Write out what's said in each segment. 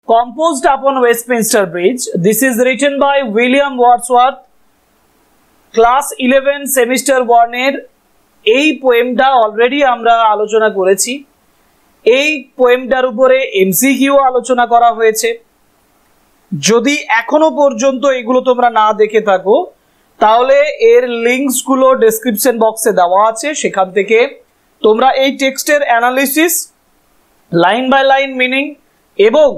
composed upon Westminster Bridge. This is written by William Wordsworth. Class 11 semester 1 এর এই পোয়েমটা already আমরা আলোচনা করেছি। এই পোয়েমটার উপরে এমসিকিউ আলোচনা করা হয়েছে। যদি এখনো পর্যন্ত এগুলো তোমরা না দেখে থাকো তাহলে এর লিংকস গুলো ডেসক্রিপশন বক্সে দেওয়া আছে, সেখান থেকে তোমরা এই টেক্সটের analysis, line by line meaning এবং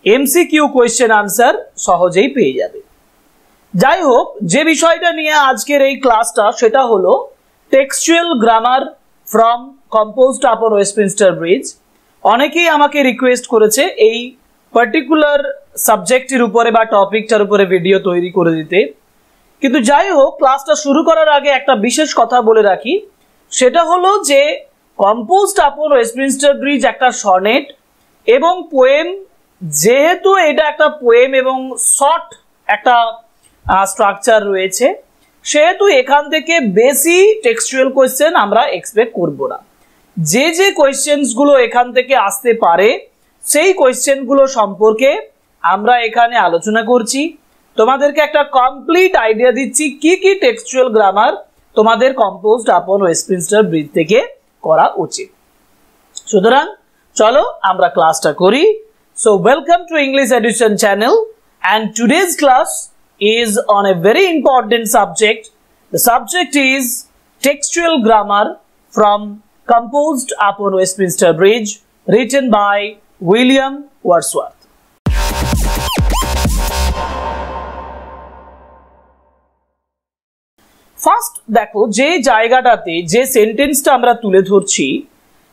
এমসিকিউ কোয়েশ্চেন আনসার সহজেই পেয়ে যাবে। যাই হোক, যে বিষয়টা নিয়ে আজকের এই ক্লাসটা সেটা হলো textual grammar from composed upon Westminster bridge. অনেকেই আমাকে রিকোয়েস্ট করেছে এই পার্টিকুলার সাবজেক্টের উপরে বা টপিকটার উপরে ভিডিও তৈরি করে দিতে। কিন্তু যাই হোক, ক্লাসটা শুরু করার আগে একটা বিশেষ কথা বলে রাখি, সেটা হলো যে কম্পোজড আপন ওয়েস্টমিনস্টার ব্রিজ একটা সনেট এবং পোয়েম। যেহেতু এটা একটা পোয়েম এবং শর্ট একটা স্ট্রাকচার রয়েছে, সেহেতু এখান থেকে বেশি টেক্সচুয়াল কোয়েশ্চেন আমরা এক্সপেক্ট করব না। যে কোয়েশ্চেনগুলো এখান থেকে আসতে পারে সেই কোয়েশ্চেনগুলো সম্পর্কে আমরা এখানে আলোচনা করছি। তোমাদেরকে একটা কমপ্লিট আইডিয়া দিচ্ছি কি কি টেক্সচুয়াল গ্রামার তোমাদের কম্পোজড আপন ওয়েস্টমিনস্টার ব্রিজ থেকে করা উচিত। সুতরাং চলো আমরা ক্লাসটা করি। So welcome to English education channel, and today's class is on a very important subject. The subject is textual grammar from Composed upon Westminster Bridge, written by William Wordsworth. First দেখো, যে জায়গাটাতে যে সেন্টেন্সটা আমরা তুলে ধরছি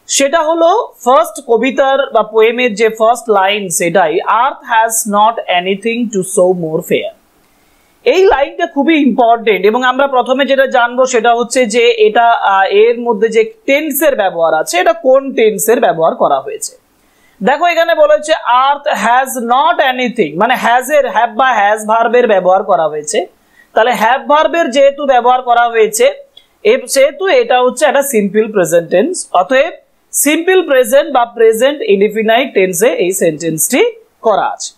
সেটা হলো ফার্স্ট কবিতার বা পোয়েমের যে ফার্স্ট লাইন, সেটাই আর্থ has not anything to show more fair. এই লাইনটা খুবই ইম্পর্টেন্ট এবং আমরা প্রথমে যেটা জানবো সেটা হচ্ছে যে এটা এর মধ্যে যে টেন্সের ব্যবহার আছে, এটা কোন টেন্সের ব্যবহার করা হয়েছে। দেখো এখানে বলা হচ্ছে আর্থ হ্যাজ নট এনিথিং, মানে হ্যাজ এর হ্যাভ বা হ্যাজ ভার্বের ব্যবহার করা হয়েছে। তাহলে হ্যাভ ভার্বের যেহেতু ব্যবহার করা হয়েছে সেহেতু এটা হচ্ছে একটা সিম্পল প্রেজেন্ট টেন্স। অতএব সিম্পল প্রেজেন্ট বা প্রেজেন্ট ইনডিফিনাইট টেন্সে এই সেন্টেন্সটি করা আছে।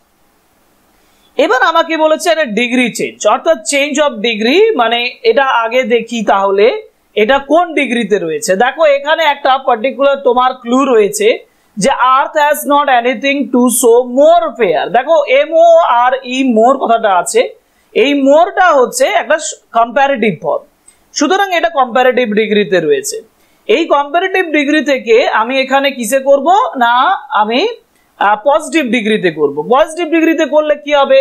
এবার আমাকে বলেছে একটা ডিগ্রি চেঞ্জ, অর্থাৎ চেঞ্জ অফ ডিগ্রি, মানে এটা আগে দেখি তাহলে এটা কোন ডিগ্রিতে রয়েছে। দেখো এখানে একটা পার্টিকুলার তোমার ক্লু রয়েছে যে আর্থ has not anything to show more fair. দেখো MORE মোর কথাটা আছে, এই মোরটা হচ্ছে একটা কম্পারেটিভ ফর্ম, সুতরাং এটা কম্পারেটিভ ডিগ্রিতে রয়েছে। এই কম্পারেটিভ ডিগ্রি থেকে আমি এখানে কিসে করব না, আমি পজিটিভ ডিগ্রিতে করব। পজিটিভ ডিগ্রিতে করলে কি হবে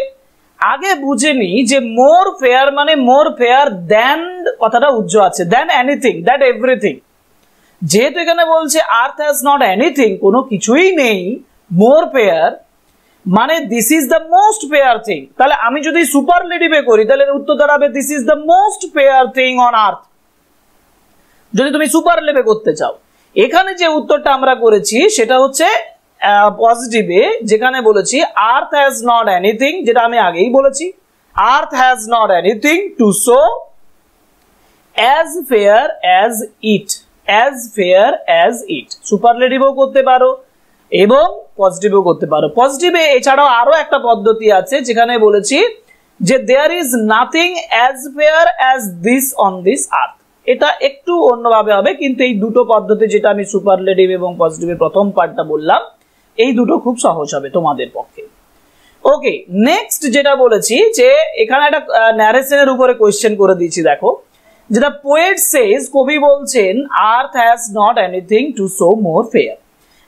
আগে বুঝে নি যে মোর ফেয়ার মানে মোর ফেয়ার দ্যান, কথাটা উজ্জ্ব আছে, দ্যান এনিথিং, দ্যাট এভরিথিং। যেহেতু এখানে বলছে আর্থ হ্যাজ নট এনিথিং, কোনো কিছুই নেই, মোর ফেয়ার মানে this is the most fair thing. তাহলে আমি যদি সুপারলেটিভে করি তাহলে উত্তর দাঁড়াবে this is the most fair thing on আর্থ, যদি তুমি সুপারলেটিভে করতে চাও। এখানে যে উত্তরটা আমরা করেছি সেটা হচ্ছে পজিটিভে, যেখানে বলেছি আর্থ হ্যাজ নট এনিথিং, যেটা আমি আগেই বলেছি, earth has not anything to show as fair as it, as fair as it. সুপারলেটিভও করতে পারো এবং পজিটিভও করতে পারো। পজিটিভে এছাড়াও আরো একটা পদ্ধতি আছে যেখানে বলেছি যে there is nothing as fair as this on this earth. এটা একটু অন্যভাবে হবে, কিন্তু এই দুটো পদ্ধতি, যেটা আমি সুপারলেটিভ এবং পজিটিভের প্রথম পার্টটা বললাম, এই দুটো খুব সহজ হবে তোমাদের পক্ষে। ওকে, নেক্সট যেটা বলেছি যে এখানে একটা ন্যারেশনের উপরে কোয়েশ্চেন করে দিয়েছি। দেখো যেটা পোয়েট সেজ, কবি বলছেন আর্থ has not anything to show more fair.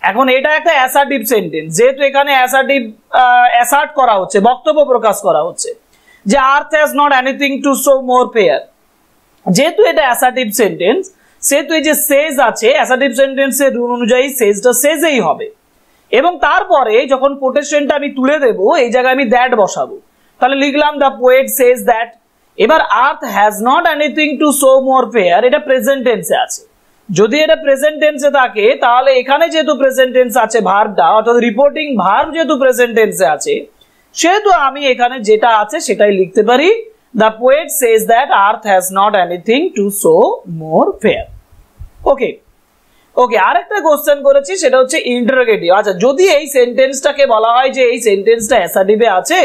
এখন এটা একটা অ্যাসার্টিভ সেন্টেন্স, যেহেতু এখানে অ্যাসার্ট করা হচ্ছে, বক্তব্য প্রকাশ করা হচ্ছে যে আর্থ has not anything to show more fair. যেহেতু এটা অ্যাসার্টিভ সেন্টেন্স, সেহেতু এই যে সেজ আছে, অ্যাসার্টিভ সেন্টেন্সের রুল অনুযায়ী সেজটা সেজেই হবে। এবং তারপরে যখন কোটেশনটা আমি তুলে দেব, এই জায়গায় আমি দ্যাট বসাবো। তাহলে লিখলাম দ্য পোয়েট সেজ দ্যাট। এবার earth has not anything to show more fair, এটা প্রেজেন্ট টেন্সে আছে। যদি এটা প্রেজেন্ট টেন্সে থাকে তাহলে এখানে যেহেতু প্রেজেন্ট টেন্স আছে ভার্বটা, অর্থাৎ রিপোর্টিং ভার্ব যেহেতু প্রেজেন্ট টেন্সে আছে, সেহেতু আমি এখানে যেটা আছে সেটাই লিখতে পারি, the poet says that earth has not anything to show more fair. Okay, okay, আরেকটা কোশ্চেন করেছি, সেটা হচ্ছে ইন্টারোগেটিভ। আচ্ছা, যদি এই সেন্টেন্সটাকে বলা হয় যে এই সেন্টেন্সটা অ্যাসার্টিভে আছে,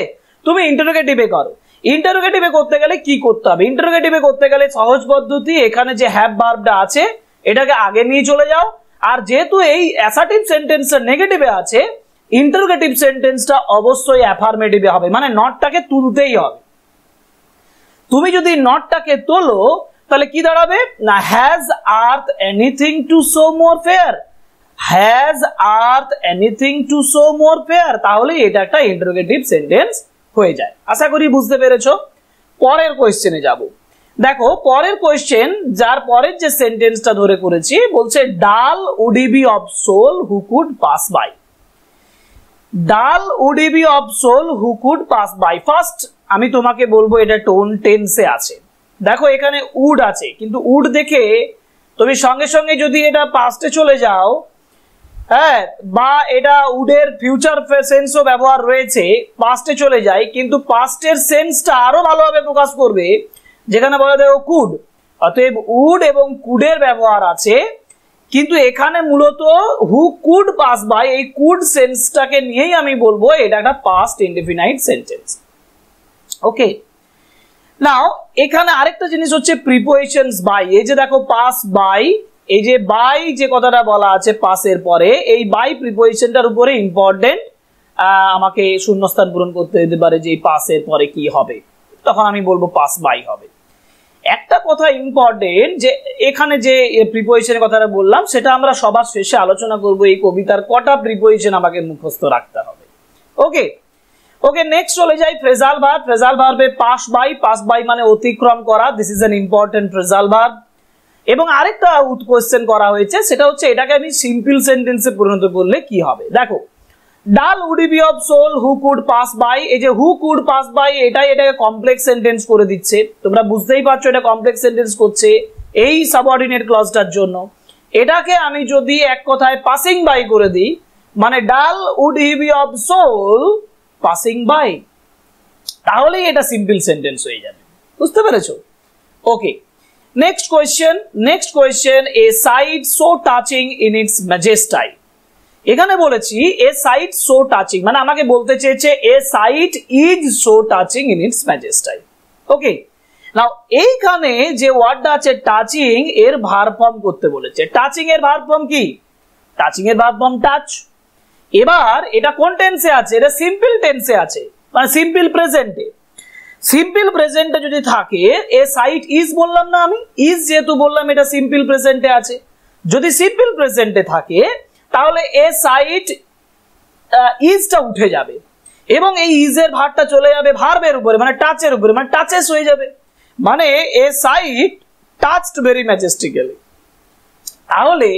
তুমি ইন্টারোগেটিভে করো। ইন্টারোগেটিভে করতে গেলে কি করতে হবে? ইন্টারোগেটিভে করতে গেলে সহজ পদ্ধতি, এখানে যে হ্যাভ ভার্বটা আছে এটাকে আগে নিয়ে চলে যাও। আর যেহেতু এই অ্যাসার্টিভ সেন্টেন্সটা নেগেটিভে আছে, ইন্টারোগেটিভ সেন্টেন্সটা অবশ্যই অ্যাফার্মেটিভে হবে, মানে নটটাকে তুলতেই হবে। তুমি যদি নটটাকে তোলো তাহলে কি দাঁড়াবে না, has earth anything to show more fair, has earth anything to show more fair, তাহলে এটা একটা ইন্টারোগেটিভ সেন্টেন্স হয়ে যায়। আশা করি বুঝতে পেরেছো। পরের কোয়েশ্চেনে যাব। দেখো পরের কোয়েশ্চেন, যার পরের যে সেন্টেন্সটা ধরে করেছি, বলছে dull would he be of soul who could pass by. Dull would he be of soul who could pass by. First আমি তোমাকে বলবো এটা টোন টেন্সে আছে। দেখো এখানে উড আছে, কিন্তু উড দেখে তুমি সঙ্গে সঙ্গে যদি এটা পাস্টে চলে যাও, হ্যাঁ, বা এটা উডের ফিউচার সেন্সও ব্যবহার রয়েছে, পাস্টে চলে যায়, কিন্তু পাস্টের সেন্সটা আরো ভালোভাবে প্রকাশ করবে, যেখানে বলা যায় কুড। অতএব উড এবং কুডের ব্যবহার আছে, কিন্তু এখানে মূলত হু কুড পাস বাই, এই কুড সেন্সটাকে নিয়েই আমি বলবো এটা একটা পাস্ট ইনডেফিনাইট সেন্টেন্স। ওকে, নাও এখানে আরেকটা জিনিস হচ্ছে প্রিপোজিশনস বাই। এই যে দেখো পাস বাই, এই যে বাই যে কথাটা বলা আছে পাসের পরে, এই বাই প্রিপোজিশনটার উপরে ইম্পর্টেন্ট, আমাকে শূন্যস্থান পূরণ করতে দিতে পারে যে এই পাসের পরে কি হবে, তখন আমি বলবো পাস বাই হবে। একটা কথা ইম্পর্টেন্ট, যে এখানে যে প্রিপোজিশনের কথাটা বললাম সেটা আমরা সবার শেষে আলোচনা করব, এই কবিতার কটা প্রিপোজিশন আমাকে মুখস্থ রাখতে হবে। ওকে ওকে, নেক্সট চলে যাই ফ্রেজাল ভার্ব। ফ্রেজাল ভার্বে পাস বাই মানে অতিক্রম করা, this is an important phrasal verb. এবং আরেকটা কোশ্চেন করা হয়েছে, সেটা হচ্ছে এটাকে আমি সিম্পল সেন্টেন্সে পরিণত করলে কি হবে। দেখো dull would he be of soul who could pass by, এই যে হু কুড পাস বাই এটাকে কমপ্লেক্স সেন্টেন্স করে দিচ্ছে। তোমরা বুঝতেই পারছো এটা কমপ্লেক্স সেন্টেন্স করছে এই সাবঅর্ডিনেট ক্লজটার জন্য। এটাকে আমি যদি এক কথায় পাসিং বাই করে দিই, মানে dull would he be of soul passing by, তাহলেই এটা সিম্পল সেন্টেন্স হয়ে যাবে। বুঝতে পেরেছো? Okay, next question, a sight so touching in its majesty. এখানে বলেছি এ সাইট সো টাচিং, মানে আমাকে বলতে চেয়েছে a sight is so touching in its majesty. Okay, now এইখানে যে ওয়ার্ডটা আছে টাচিং, এর ভার্ব ফর্ম করতে বলেছে। টাচিং এর ভার্ব ফর্ম কি? টাচিং এর ভার্ব ফর্ম টাচ। এবার এটা কোন টেন্সে আছে? এটা সিম্পল টেন্সে আছে, মানে সিম্পল প্রেজেন্টে। সিম্পল প্রেজেন্টে যদি থাকে, এ সাইট ইজ বললাম না আমি, ইজ যেহেতু বললাম এটা সিম্পল প্রেজেন্টে আছে। যদি সিম্পল প্রেজেন্টে থাকে তাহলে এ সাইট ইজটা উঠে যাবে এবং এই ইজের ভার্বটা চলে যাবে ভার্বের উপরে, মানে টাচের উপরে, মানে টাচেস হয়ে যাবে। মানে এ সাইট টাচড ভেরি ম্যাজেস্টিক্যালি। তাহলে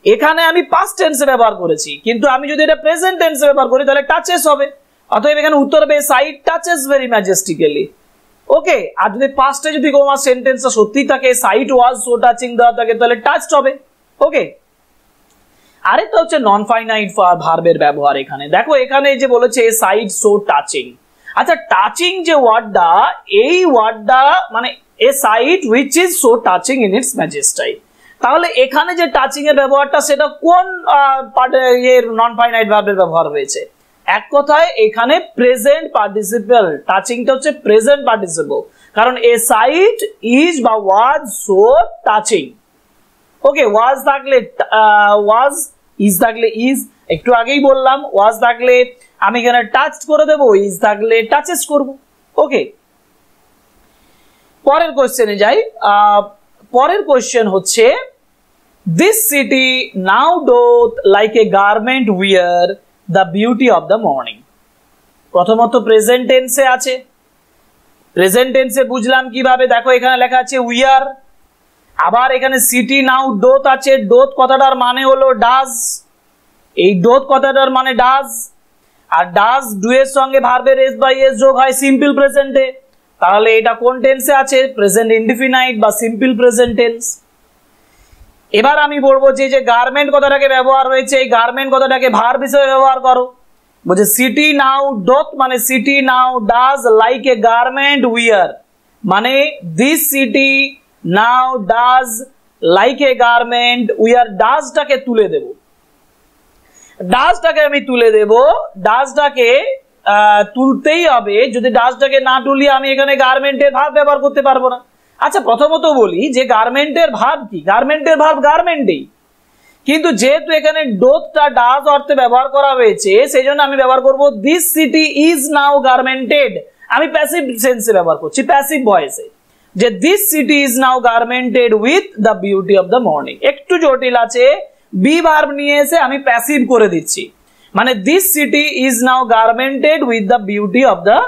এখানে আমি পাস্ট টেন্সে ব্যবহার করেছি, কিন্তু আমি যদি এটা প্রেজেন্ট টেন্সে ব্যবহার করি তাহলে টাচেস হবে। অতএব এখানে উত্তর হবে সাইট টাচেস ভেরি ম্যাজেস্টিক্যালি। ওকে, আর যদি পাস্টে যদি তোমার সেন্টেন্সটা সত্যি থাকে, সাইট ওয়াজ সো টাচিং দেওয়া থাকে, তাহলে টাচড হবে। ওকে, আরেকটা হচ্ছে নন ফাইনাইট ভার্বের ব্যবহার। এখানে দেখো এখানে যে বলেছে এ সাইট সো টাচিং। আচ্ছা, টাচিং যে ওয়ার্ডটা, এই ওয়ার্ডটা মানে a sight which is so touching in its majesty. তাহলে এখানে যে টাচিং এর ব্যবহারটা সেটা কোন এর নন ফাইনাইট ভার্বের ব্যবহার হয়েছে? এক কথায় এখানে প্রেজেন্ট পার্টিসিপল, টাচিংটা হচ্ছে প্রেজেন্ট পার্টিসিপল, কারণ এ সাইট ইজ বা ওয়াজ সো টাচিং। ওকে, ওয়াজ থাকলে ওয়াজ, ইজ থাকলে ইজ, একটু আগেই বললাম ওয়াজ থাকলে আমি এখানে টাচ করে দেব, ইজ থাকলে টাচেস করব। ওকে, পরের কোশ্চেনে যাই। পরের কোশ্চেন হচ্ছে this city now doth like a garment wear the beauty of the morning. প্রথমত প্রেজেন্ট টেন্সে আছে। প্রেজেন্ট টেন্সে বুঝলাম কিভাবে, দেখো এখানে লেখা আছে উইয়ার, আবার এখানে সিটি নাও ডোথ আছে। ডোথ কথাটার মানে হলো ডাজ, এই ডোথ কথাটার মানে ডাজ, আর ডাজ ডু এর সঙ্গে ভার্বের এস বাই এস যোগ হয় সিম্পল প্রেজেন্টে। তাহলে এটা কোন টেন্সে আছে? প্রেজেন্ট ইনডিফিনাইট বা সিম্পল প্রেজেন্ট টেন্স। এবার আমি বলবো যে যে গার্মেন্ট কথাটাকে ব্যবহার হয়েছে, এই গার্মেন্ট কথাটাকে ভার্ব হিসেবে ব্যবহার করো। বলছে সিটি নাও ডোথ মানে city now does like a garment wear, মানে this city now does like a garment, we are ডাজটাকে তুলে দেব, ডাজটাকে আমি তুলে দেব, ডাজটাকে তুলতেই হবে, যদি ডাজটাকে না তুলি আমি এখানে গার্মেন্টের ভার্ব ব্যবহার করতে পারবো না। আচ্ছা প্রথমত বলি যে গার্মেন্টের ভার্ব কি, গার্মেন্টের ভার্ব গার্মেন্টেই, কিন্তু যেহেতু এখানে ডোথটা ডাজ অর্থে ব্যবহার করা হয়েছে সেই জন্য আমি ব্যবহার করব this city is now garmented, আমি প্যাসিভ সেন্সে ব্যবহার করছি, প্যাসিভ ভয়েসে, যে this city is now garmented with the beauty of the morning. একটু জটিল আছে, বি ভার্ব নিয়ে এসে আমি প্যাসিভ করে দিচ্ছি, মানে this city is now garmented with the beauty of the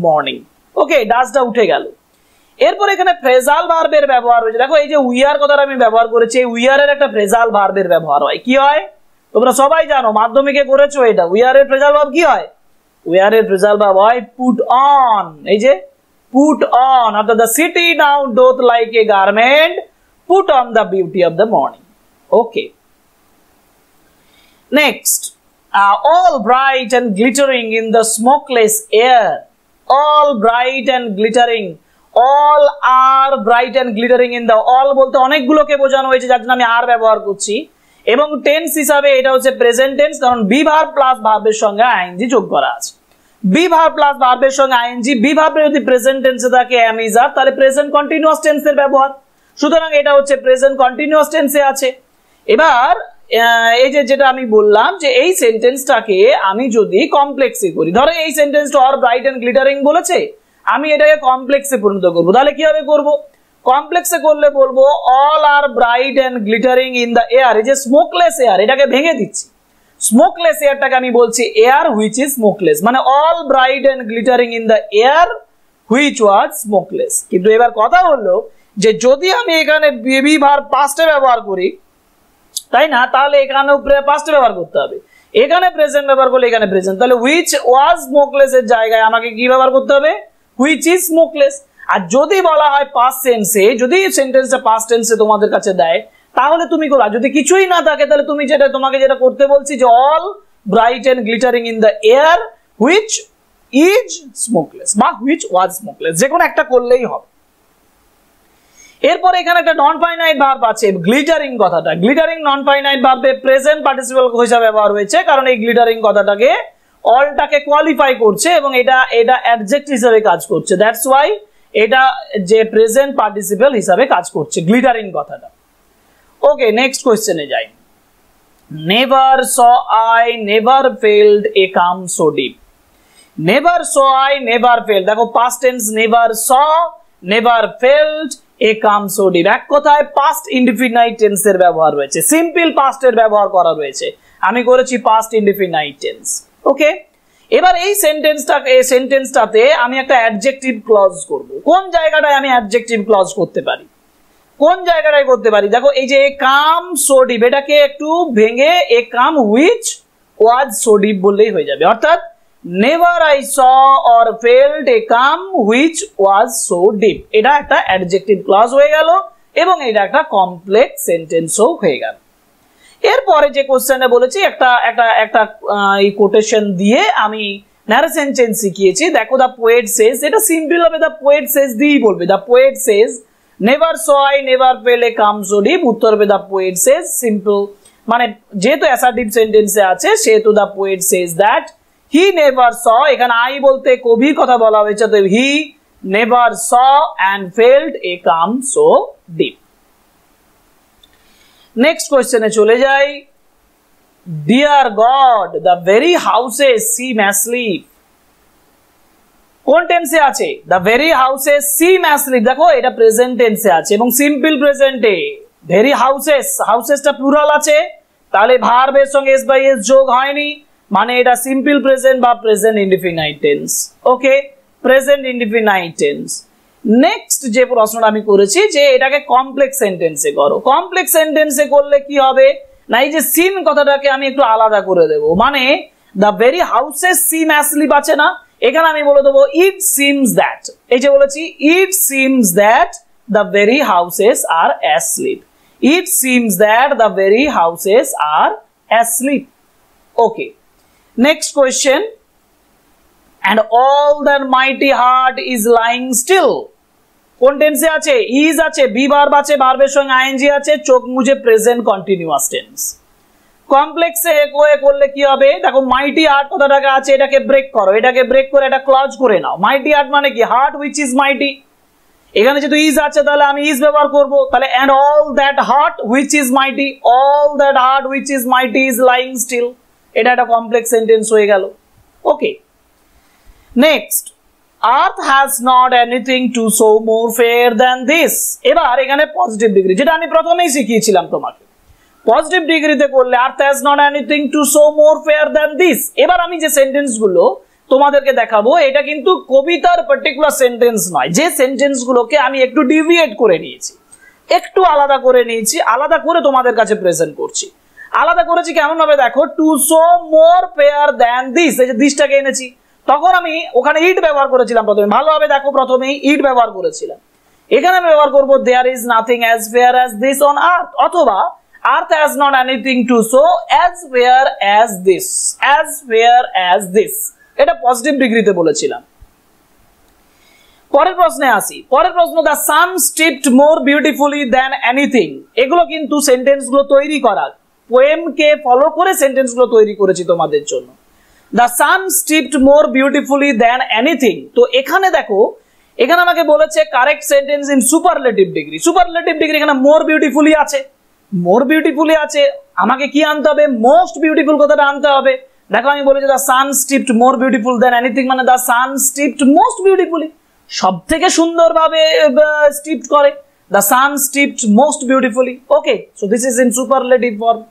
morning. Okay, ডাজটা উঠে গেল। এরপর এখানে ফ্রেজাল ভার্বের ব্যবহার হয়েছে, দেখো এই যে উই আর কথাটা আমি ব্যবহার করেছি, এই উই আর এর একটা ফ্রেজাল ভার্বের ব্যবহার হয়, কি হয় তোমরা সবাই জানো, মাধ্যমিকে করেছো এটা। উই আর এর ফ্রেজাল ভার্ব কি হয়, উই আর এর ফ্রেজাল ভার্ব হয় পুট অন, এই যে পুট অন, অর্থাৎ the city now doth like a garment put on the beauty of the morning. Okay, next, all bright and glittering in the smokeless air, all bright and glittering, all are bright and glittering in the, all বলতে অনেকগুলোকে বোঝানো হয়েছে যার জন্য আমি আর ব্যবহার করছি, এবং tense হিসাবে এটা হচ্ছে প্রেজেন্ট টেন্স, কারণ বি ভার্ব প্লাস ভার্বের সঙ্গে আইএনজি যোগ করা আছে। বি ভার্ব প্লাস ভার্বের সঙ্গে আইএনজি, বি ভার্বে যদি প্রেজেন্ট টেন্সে থাকে এম ইজ আর, তাহলে প্রেজেন্ট কন্টিনিউয়াস টেন্সের ব্যবহার, সুতরাং এটা হচ্ছে প্রেজেন্ট কন্টিনিউয়াস টেন্সে আছে। এবার এই যে যেটা আমি বললাম যে এই সেন্টেন্সটাকে আমি যদি কমপ্লেক্সে করি, ধরো এই সেন্টেন্সটা অর ব্রাইট এন্ড গ্লিটারিং বলেছে, আমি এটাকে কমপ্লেক্সে পরিণত করব, তাহলে কিভাবে করব, কমপ্লেক্সে করলে বলবো all are bright and glittering in the air, এই যে স্মোকলেস এয়ার এটাকে ভেঙে দিচ্ছি, স্মোকলেস এয়ারটাকে আমি বলছি এয়ার হুইচ ইজ স্মোকলেস, মানে all bright and glittering in the air which was smokeless. কিন্তু এবার কথা হলো যে যদি আমি এখানে বি ভার্ব পাস্টে ব্যবহার করি, তাই না, তাহলে এখানেও পাস্টে ব্যবহার করতে হবে, এখানে প্রেজেন্ট ব্যবহার করলে এখানে প্রেজেন্ট, তাহলে হুইচ ওয়াজ স্মোকলেস এর জায়গায় আমাকে কি ব্যবহার করতে হবে, হুইচ ইজ স্মোকলেস। আর যদি বলা হয় পাস্ট টেন্সে, যদি সেন্টেন্সটা পাস্ট টেন্সে তোমাদের কাছে দেয় তাহলে তুমি করো, আর যদি কিছুই না থাকে তাহলে তুমি তোমাকে যেটা করতে বলছি যে all bright and glittering in the air which is smokeless বা হুইচ ওয়াজ স্মোকলেস, যে কোনো একটা করলেই হবে। এরপর এখানে একটা নন ফাইনাইট ভার্ব আছে গ্লিটারিং কথাটা, গ্লিটারিং নন ফাইনাইট ভার্বে প্রেজেন্ট পার্টিসিপল হিসেবে ব্যবহার হয়েছে, কারণ এই গ্লিটারিং কথাটাকে অলটাকে কোয়ালিফাই করছে এবং এটা অ্যাডজেক্ট হিসেবে কাজ করছে, দ্যাটস ওয়াই এটা যে প্রেজেন্ট পার্টিসিপল হিসেবে কাজ করছে গ্লিটারিং কথাটা। ওকে, নেক্সট কোশ্চেনে যাই। Never saw I never felt a calm so deep, never saw I never felt, দেখো past tense never saw never felt a calm so deep, এক কথায় পাস্ট ইনডিফিনাইট টেন্সের ব্যবহার রয়েছে, সিম্পল পাস্টের ব্যবহার করা রয়েছে, আমি করেছি পাস্ট ইনডিফিনাইট টেন্স। ওকে, এবার এই সেন্টেন্সটাতে আমি একটা অ্যাডজেক্টিভ ক্লজ করব, কোন জায়গাটায় আমি অ্যাডজেক্টিভ ক্লজ করতে পারি, কোন জায়গাটায় করতে পারি, দেখো এই যে কাম সো ডিপ, এটাকে একটু ভেঙে a calm which was so deep বললেই হয়ে যাবে, অর্থাৎ never I saw or felt a calm which was so deep, এটা একটা অ্যাডজেক্টিভ ক্লজ হয়ে গেল এবং এটা একটা কমপ্লেক্স সেন্টেন্সও হয়ে গেল। এরপরে যে কোশ্চেনে বলেছি একটা এই কোটেশন দিয়ে আমি ন্যারেশন চেঞ্জ শিখিয়েছি, দেখো দ্য পোয়েট সেজ, এটা সিম্পল হবে দ্য পোয়েট সেজ দিয়েই বলবে, the poet says never saw I never felt a calm so deep, উত্তর হবে দ্য পোয়েট সেজ, সিম্পল, মানে যেহেতু অ্যাসার্টিভ সেন্টেন্সে আছে সেহেতু the poet says that he never saw, এখানে আই বলতে কবির কথা বলা হয়েছে, তো he never saw and felt a calm so deep. Next কোয়েশ্চেনে চলে যাই। Dear God the very houses seem asleep, কোন টেন্সে আছে, the very houses seem asleep, দেখো এটা প্রেজেন্ট টেন্সে আছে এবং সিম্পল প্রেজেন্টে, ভেরি হাউসেস, হাউসেসটা প্লুরাল আছে, তাহলে ভার্বের সঙ্গে এস বাই এস যোগ হয়নি, মানে এটা সিম্পল প্রেজেন্ট বা প্রেজেন্ট ইনডিফিনাইট টেন্স। ওকে, প্রেজেন্ট ইনডিফিনাইট টেন্স। নেক্সট যে প্রশ্নটা আমি করেছি যে এটাকে কমপ্লেক্স সেন্টেন্সে করো, কমপ্লেক্স সেন্টেন্সে করলে কি হবে না, এই যে সিম কথাটাকে আমি একটু আলাদা করে দেব, মানে the very houses seem asleep আছে না, এখানে আমি বলে দেবো ইট সিমস দ্যাট, এই যে বলেছি it seems that the very houses are asleep, it seems that the very houses are asleep. Okay, next question, and all that mighty heart is lying still, কোন টেন্সে আছে? ইজ আছে, বি ভার্ব আছে, ভার্বের সঙ্গে আইএনজি আছে, চোখ মুজে present continuous tense. কমপ্লেক্সে করলে কি হবে? দেখো মাইটি হার্ট কথাটাকে আছে, এটাকে ব্রেক করো, এটাকে ব্রেক করে এটা ক্লজ করে নাও। মাইটি হার্ট মানে কি? Heart which is mighty. এখানে যেহেতু ইজ আছে তাহলে আমি ইজ ব্যবহার করব, তাহলে and all that heart which is mighty, all that heart which is mighty is lying still. এটা একটা কমপ্লেক্স সেন্টেন্স হয়ে গেল। Okay, next, earth has not anything to show more fair than this. এবার এখানে positive degree, যেটা আমি প্রথমেই শিখিয়েছিলাম তোমাকে, পজিটিভ ডিগ্রিতে করলে আর্থ has not anything to show more fair than this. এবার আমি যে সেন্টেন্স গুলো তোমাদেরকে দেখাবো এটা কিন্তু কবিতার পার্টিকুলার সেন্টেন্স নয়, যে সেন্টেন্স গুলোকে আমি একটু ডিভিয়েট করে নিয়েছি, একটু আলাদা করে নিয়েছি, আলাদা করে তোমাদের কাছে প্রেজেন্ট করছি। আলাদা করেছি কেমন ভাবে? দেখো, two show more fair than this, এই যে দিসটাকে এনেছি, তখন আমি ওখানে ইট ব্যবহার করেছিলাম প্রথমে, ভালোভাবে দেখো, প্রথমেই ইট ব্যবহার করেছিলাম। এখানে আমি ব্যবহার করবো there is nothing as fair as this on earth, অথবা earth has not anything to show as fair as this, as fair as this. এটা পজিটিভ ডিগ্রিতে বলেছিলাম। পরের প্রশ্নে আসি। পরের প্রশ্ন, the sun steeped more beautifully than anything. এগুলো কিন্তু সেন্টেন্স গুলো তৈরি করার, পোয়েমকে ফলো করে সেন্টেন্স গুলো তৈরি করেছি তোমাদের জন্য। The sun steeped more beautifully than anything. তো এখানে দেখো, এখানে আমাকে বলেছে correct sentence in superlative degree. Superlative degree এখানে মোর বিউটিফুলি আছে, মোর বিউটিফুলি আছে, আমাকে কি আনতে হবে? মোস্ট বিউটিফুল কথাটা আনতে হবে। দেখো আমি বলেছি the sun steeped more beautiful than anything, মানে the sun steeped most beautifully, সব থেকে সুন্দরভাবে স্টিপড করে, the sun steeped most beautifully. Okay, so this is in superlative form.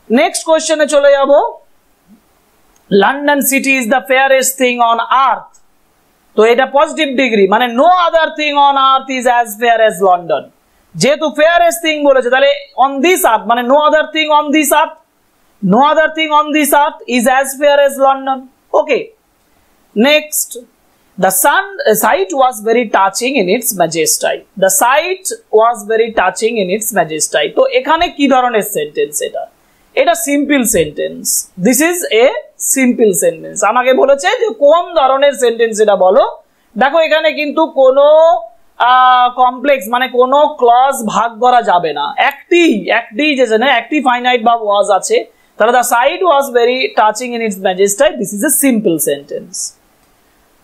Next কোয়েশ্চেনে চলে যাব। London city is the fairest thing on earth. তো এটা পজিটিভ ডিগ্রি, মানে no other thing on earth is as fair as London. যেহেতু fairest thing বলেছে, তাহলে on this earth মানে no other thing on this earth, no other thing on this earth is as fair as London. Okay, next, the sight was very touching in its majesty. The sight was very touching in its majesty. তো এখানে কি ধরনের sentence? এটা simple sentence. This is a simple sentence. আমাকে বলেছে যে কোন ধরনের সেন্টেন্স এটা বলো। দেখো এখানে কিন্তু কোনো কমপ্লেক্স মানে কোনো ক্লজ ভাগ করা যাবে না, একটি যে একটি ফাইনাইট বা ওয়াজ আছে, তাহলে the sight was very touching in its majesty. This is a simple sentence.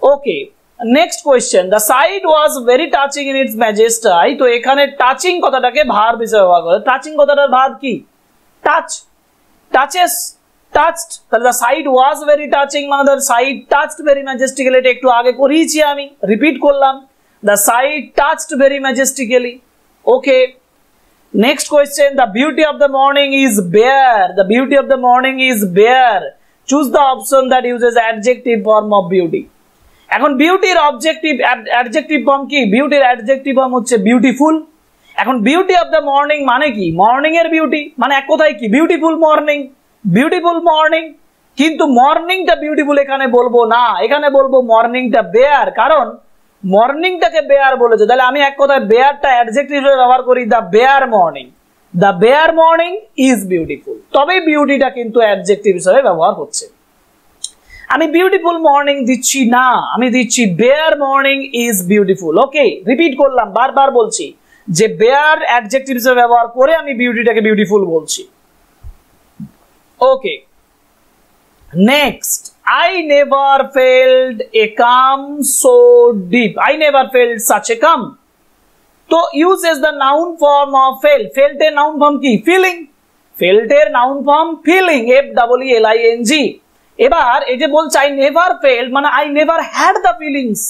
Okay, next question, the sight was very touching in its majesty. তো এখানে টাচিং কথাটাকে ভার্ব হিসেবে ব্যবহার করে। টাচিং কথাটার ভার্ব কি? Touch, touches, touched. তাহলে the sight was very touching মানে the sight touched very majestically। এটা একটু আগে করিয়েছি, আমি রিপিট করলাম, the sight touched very majestically. Okay, next question, the beauty of the morning is bare. The beauty of the morning is bare. Choose the option that uses adjective form of beauty. এখন বিউটির objective adjective form কি? বিউটির adjective form হচ্ছে beautiful. এখন beauty of the morning মানে কি? Morning এর beauty, মানে এক কথায় কি? Beautiful morning, beautiful morning. কিন্তু মর্নিংটা বিউটিফুল এখানে বলবো না, এখানে বলবো মর্নিংটা বেয়ার, কারণ মর্নিংটাকে বেয়ার বলেছে। তাহলে আমি এক কথায় বেয়ারটা অ্যাডজেক্টিভ হিসেবে ব্যবহার করি, the bare morning. The bare morning is beautiful, তবে বিউটিটা কিন্তু অ্যাডজেক্টিভ হিসেবে ব্যবহার হচ্ছে। আমি বিউটিফুল মর্নিং দিচ্ছি না, আমি দিচ্ছি bare morning is beautiful. Okay, repeat করলাম, বারবার বলছি যে বেয়ার অ্যাডজেক্টিভ হিসেবে ব্যবহার করে আমি বিউটিটাকে বিউটিফুল বলছি। ওকে, next, I never felt a calm so deep. I never felt such a calm. তো uses the noun form of felt. Felt এর noun form কি? Feeling. Felt এর noun form feeling. F-E-E-L-I-N-G. এবার এই যে বলছে I never felt মানে I never had the feelings.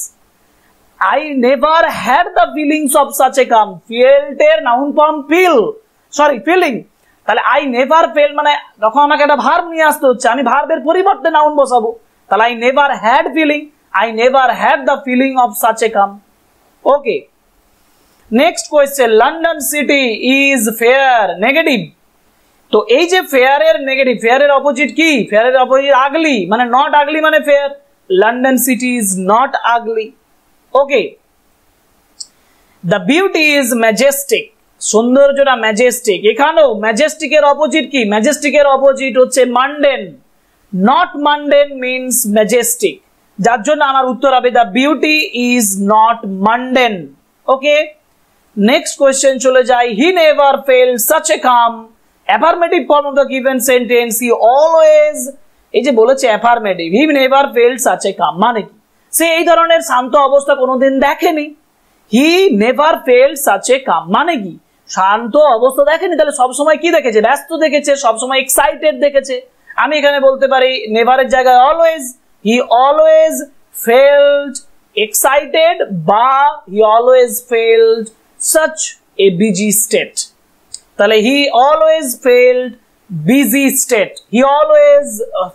I never had the feelings of such a calm. Felt এর noun form feel. Sorry, feeling. তাহলে I never fail মানে যখন আমাকে একটা ভার্ব নিয়ে আসতে হচ্ছে, আমি ভার্বের পরিবর্তে নাউন বসাবো। তাহলে I never had feeling, I never had the feeling of such a calm. Okay, next question, London city is fair, negative. তো এই যে ফেয়ারের নেগেটিভ, ফেয়ারের অপোজিট কি? ফেয়ারের অপোজিট আগলি, মানে নট আগলি মানে fair. London city is not ugly. Okay, the beauty is majestic, সৌন্দর্যটা majestic. এখানেও ম্যাজেস্টিকের opposite কি? ম্যাজেস্টিকের অপোজিট হচ্ছে mundane. Not mundane means majestic, যার জন্য আমার উত্তর হবে the beauty is not mundane. Okay, next question চলে যাই। He never felt such a calm, affirmative form of the given sentence, he always, এই যে বলেছে affirmative, he never felt such a calm মানে কি? সে এই ধরনের শান্ত অবস্থা কোনোদিন দেখেনি। He never felt such a calm মানে কি? শান্ত অবস্থা দেখেনি। তাহলে সবসময় কি দেখেছে? ব্যস্ত দেখেছে, সবসময় এক্সাইটেড দেখেছে। আমি এখানে বলতে পারি নেভারের জায়গায় always, he always felt excited বা he always felt such a busy state. তাহলে he always felt busy state, he always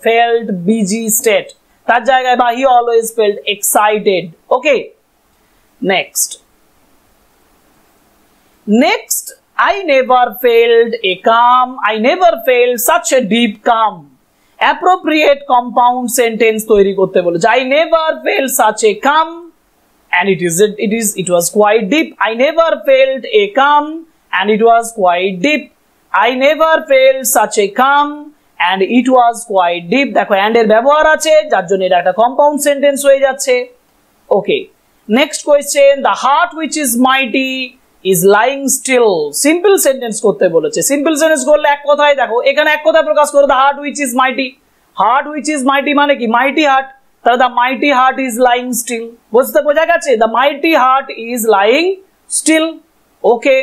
felt busy state, তার জায়গায় বা he always felt excited. Okay, next I never felt a calm, I never felt such a deep calm. Appropriate compound sentence তৈরি করতে বলেছে। I never felt such a calm and it was quite deep. I never felt a calm and it was quite deep. I never felt such a calm and it was quite deep. দেখো and এর ব্যবহার আছে, যার জন্য এটা একটা compound sentence হয়ে যাচ্ছে। Okay, next question. The heart which is mighty is lying still, simple sentence করতে বলেছে। সিম্পল সেন্টেন্স করলে এক কথায়, দেখো এখানে এক কথায় প্রকাশ করো, the heart which is mighty. Heart which is mighty মানে কি? Mighty heart. তাহলে the mighty heart is lying still, বোঝা গেছে? The mighty heart is lying still. Okay,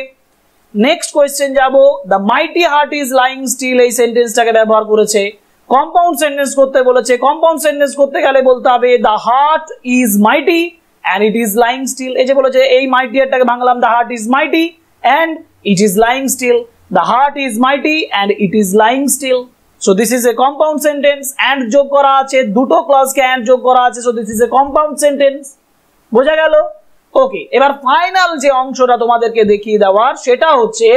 next question যাব। The mighty heart is lying still এই সেন্টেন্সটাকে ব্যবহার করেছে। কম্পাউন্ড সেন্টেন্স করতে বলেছে। কম্পাউন্ড সেন্টেন্স করতে গেলে বলতে হবে the heart is mighty and it is lying still. এই যে বলেছে এই মাইটি হার্টটাকে বাংলাম the heart is mighty and it is lying still. The heart is mighty and it is lying still. So this is a compound sentence. And যোগ করা আছে, দুটো ক্লজকে and যোগ করা আছে, so this is a compound sentence. বোঝা গেল? ওকে, এবার ফাইনাল যে অংশটা তোমাদেরকে দেখিয়ে দেওয়ার সেটা হচ্ছে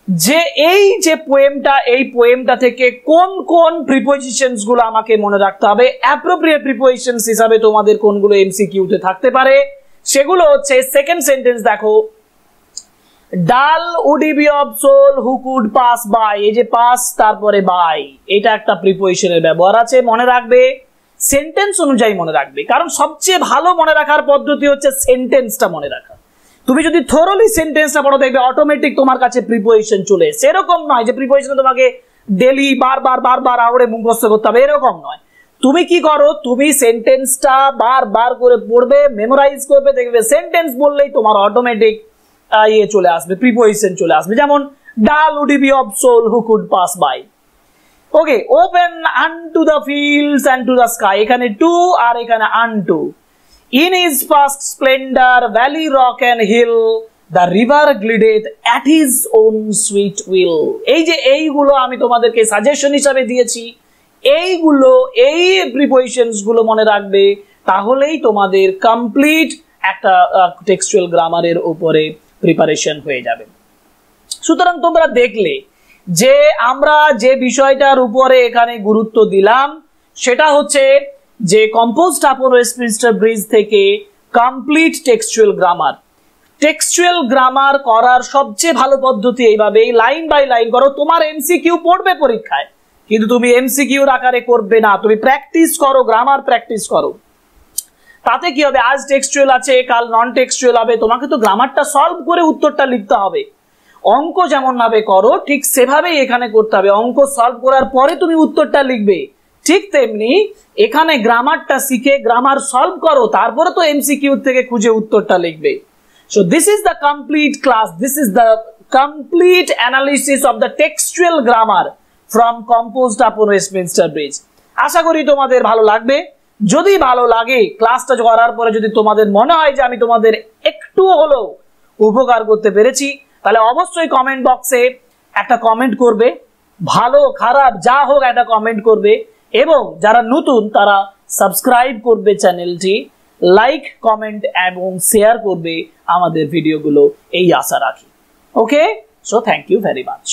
যে এই যে পোয়েমটা, এই পোয়েমটা থেকে কোন কোন প্রিপোজিশনস গুলো আমাকে মনে রাখতে হবে, অ্যাপ্রোপ্রিয়েট প্রিপোজিশনস হিসাবে তোমাদের কোনগুলো এমসিকিউ তে থাকতে পারে, সেগুলো হচ্ছে সেকেন্ড সেন্টেন্স দেখো, dull would he of soul who could pass by, এই যে পাস তারপরে বাই, এটা একটা প্রিপোজিশনের ব্যবহার আছে, মনে রাখবে, সেন্টেন্স অনুযায়ী মনে রাখবে, কারণ সবচেয়ে ভালো মনে রাখার পদ্ধতি হচ্ছে সেন্টেন্সটা মনে রাখা। তুমি যদি থরলি সেন্টেন্সটা পড়ো দেখবে অটোমেটিক তোমার কাছে প্রিপোজিশন চলে এসে। এরকম নয় যে প্রিপোজিশন তোমাকে ডেলি বারবার আওড়ে মুখস্থ করতে হবে, এরকম নয়। তুমি কি করো, তুমি সেন্টেন্সটা বারবার করে পড়বে, মেমোরাইজ করবে, দেখবে সেন্টেন্স বললেই তোমার অটোমেটিক ইয়ে চলে আসবে, প্রিপোজিশন চলে আসবে। যেমন dull would be of soul who could pass by. Okay, open unto the fields and to the sky, এখানে টু আর এখানে unto. In his past splendor, valley, rock and hill, the river glideth at his own sweet will. এই যে এইগুলো আমি তোমাদেরকে suggestion হিসাবে দিয়েছি, এইগুলো এই প্রিপোজিশনস গুলো মনে রাখবে, তাহলেই তোমাদের কমপ্লিট একটা টেক্সচুয়াল গ্রামারের উপরে প্রিপারেশন হয়ে যাবে। সুতরাং তোমরা দেখলে যে আমরা যে বিষয়টার উপরে এখানে গুরুত্ব দিলাম সেটা হচ্ছে যে কম্পোজড আপন ওয়েস্টমিনস্টার ব্রিজ থেকে complete textual grammar. Textual grammar করার সবচেয়ে ভালো পদ্ধতি এইভাবে, লাইন বাই লাইন করো। তোমার এমসিকিউ পড়বে পরীক্ষায়, কিন্তু তুমি এমসিকিউর আকারে করবে না, তুমি প্র্যাকটিস করো, গ্রামার প্র্যাকটিস করো। তাতে কি হবে, আজ টেক্সচুয়াল আছে কাল নন টেক্সচুয়াল হবে, তোমাকে তো গ্রামারটা সলভ করে উত্তরটা লিখতে হবে। অঙ্ক যেমন ভাবে করো ঠিক সেভাবেই এখানে করতে হবে। অঙ্ক সলভ করার পরে তুমি উত্তরটা লিখবে, ঠিক তেমনি এখানে গ্রামারটা শিখে গ্রামার সলভ করো, তারপরে তো এমসিকিউ থেকে খুঁজে উত্তরটা লিখবে। So this is the complete class, this is the complete analysis of the textual grammar from composed upon Westminster Bridge. আশা করি তোমাদের ভালো লাগবে। যদি ভালো লাগে, ক্লাসটা করার পরে যদি তোমাদের মনে হয় যে আমি তোমাদের একটু হলেও উপকার করতে পেরেছি, তাহলে অবশ্যই কমেন্ট বক্সে একটা কমেন্ট করবে, ভালো খারাপ যা হোক একটা কমেন্ট করবে, এবং যারা নতুন তারা সাবস্ক্রাইব করবে চ্যানেলটি, লাইক কমেন্ট এবং শেয়ার করবে আমাদের ভিডিওগুলো, এই আশা রাখি। Okay, so thank you very much.